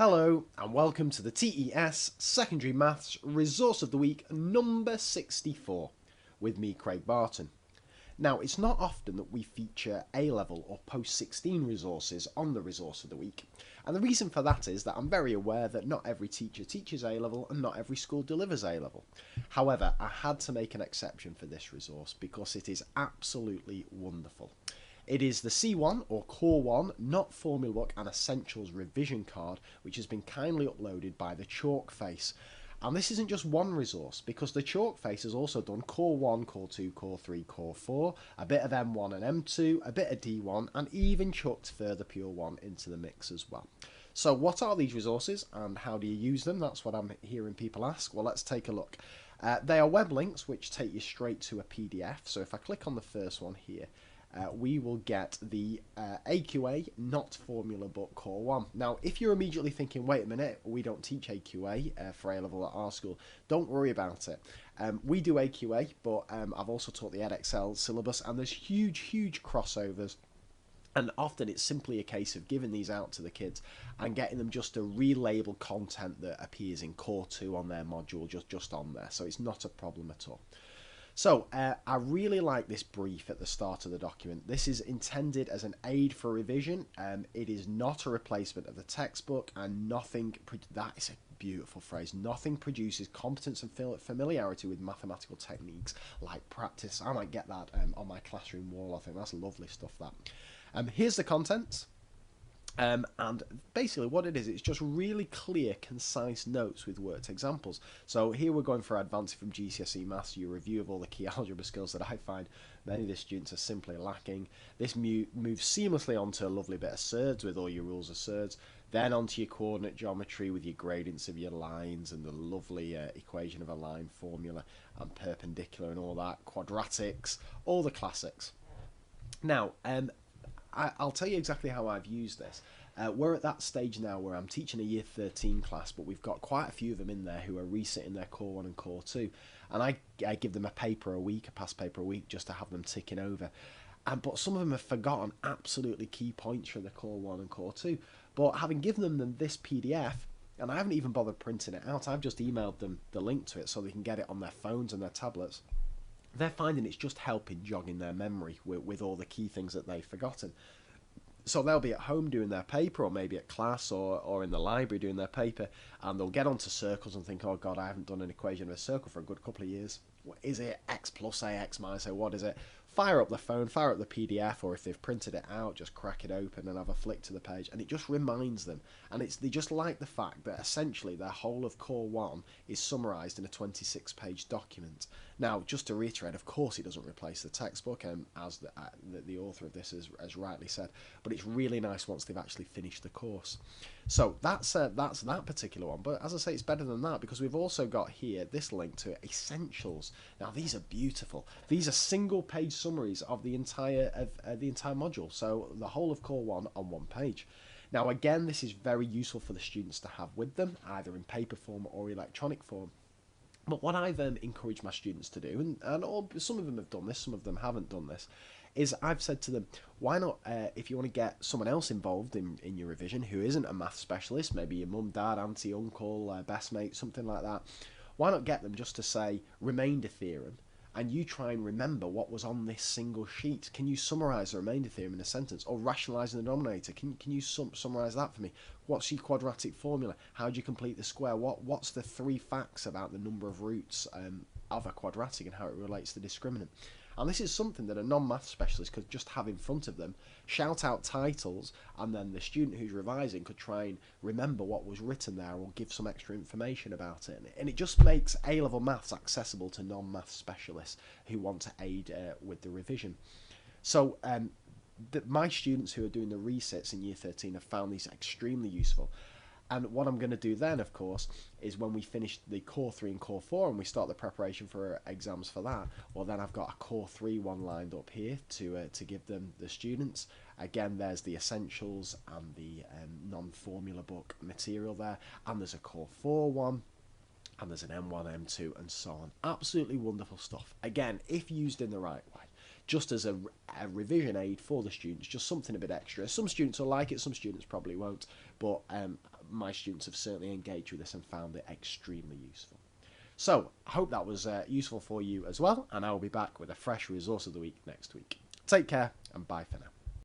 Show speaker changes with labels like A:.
A: Hello and welcome to the TES Secondary Maths Resource of the Week number 64 with me, Craig Barton. Now, it's not often that we feature A-level or post-16 resources on the Resource of the Week, and the reason for that is that I'm very aware that not every teacher teaches A-level and not every school delivers A-level. However, I had to make an exception for this resource because it is absolutely wonderful. It is the C1 or Core 1 Not Formula Book and Essentials revision card, which has been kindly uploaded by the Chalk Face. And this isn't just one resource, because the Chalk Face has also done Core 1, Core 2, Core 3, Core 4, a bit of M1 and M2, a bit of D1, and even chucked Further Pure 1 into the mix as well. So what are these resources and how do you use them? That's what I'm hearing people ask. Well, let's take a look. They are web links which take you straight to a PDF. So if I click on the first one here, we will get the AQA Not Formula Book Core 1. Now, if you're immediately thinking, wait a minute, we don't teach AQA for A-level at our school, don't worry about it. We do AQA, but I've also taught the EdXL syllabus, and there's huge crossovers. And often it's simply a case of giving these out to the kids and getting them just to relabel content that appears in Core 2 on their module, just on there. So it's not a problem at all. So, I really like this brief at the start of the document. This is intended as an aid for revision. It is not a replacement of the textbook, and nothing, that is a beautiful phrase, nothing produces competence and familiarity with mathematical techniques like practice. I might get that on my classroom wall. I think that's lovely stuff, that. Here's the contents. And basically what it is, it's just really clear, concise notes with worked examples. So here we're going for advancing from GCSE Maths, your review of all the key algebra skills that I find many of the students are simply lacking. This moves seamlessly onto a lovely bit of surds with all your rules of surds, then onto your coordinate geometry with your gradients of your lines and the lovely equation of a line formula and perpendicular and all that, quadratics, all the classics. Now, I'll tell you exactly how I've used this. We're at that stage now where I'm teaching a Year 13 class, but we've got quite a few of them in there who are resitting their Core 1 and Core 2. And I give them a paper a week, a past paper a week, just to have them ticking over. But some of them have forgotten absolutely key points from the Core 1 and Core 2. But having given them this PDF, and I haven't even bothered printing it out, I've just emailed them the link to it so they can get it on their phones and their tablets. They're finding it's just helping jogging their memory with all the key things that they've forgotten. So they'll be at home doing their paper, or maybe at class or in the library doing their paper, and they'll get onto circles and think, oh God, I haven't done an equation of a circle for a good couple of years. What is it? X plus A, X minus A, what is it? Fire up the phone, fire up the PDF, or if they've printed it out, just crack it open and have a flick to the page, and it just reminds them. And they just like the fact that essentially their whole of Core 1 is summarised in a 26-page document. Now, just to reiterate, of course it doesn't replace the textbook, as the author of this has rightly said, but it's really nice once they've actually finished the course. So that's that particular one, but as I say, it's better than that because we've also got here this link to Essentials. Now, these are beautiful. These are single-page summaries of the entire module, so the whole of Core 1 on one page. Now, again, this is very useful for the students to have with them, either in paper form or electronic form. But what I've encouraged my students to do, and some of them have done this, some of them haven't done this, is I've said to them, why not, if you want to get someone else involved in your revision who isn't a math specialist, maybe your mum, dad, auntie, uncle, best mate, something like that, why not get them just to say remainder theorem, and you try and remember what was on this single sheet. Can you summarise the remainder theorem in a sentence, or rationalise the denominator? Can you summarise that for me? What's your quadratic formula? How do you complete the square? What's the 3 facts about the number of roots of a quadratic and how it relates to discriminant? And this is something that a non-math specialist could just have in front of them, shout out titles, and then the student who's revising could try and remember what was written there or give some extra information about it. And it just makes A-level maths accessible to non-math specialists who want to aid with the revision. So my students who are doing the resits in Year 13 have found these extremely useful. And what I'm going to do then, of course, is when we finish the Core 3 and Core 4 and we start the preparation for exams for that, well, then I've got a Core 3 one lined up here to give them, the students. Again, there's the Essentials and the non-formula book material there. And there's a Core 4 one. And there's an M1, M2, and so on. Absolutely wonderful stuff. Again, if used in the right way. just as a revision aid for the students, just something a bit extra. Some students will like it, some students probably won't, but my students have certainly engaged with this and found it extremely useful. So, I hope that was useful for you as well, and I will be back with a fresh resource of the week next week. Take care, and bye for now.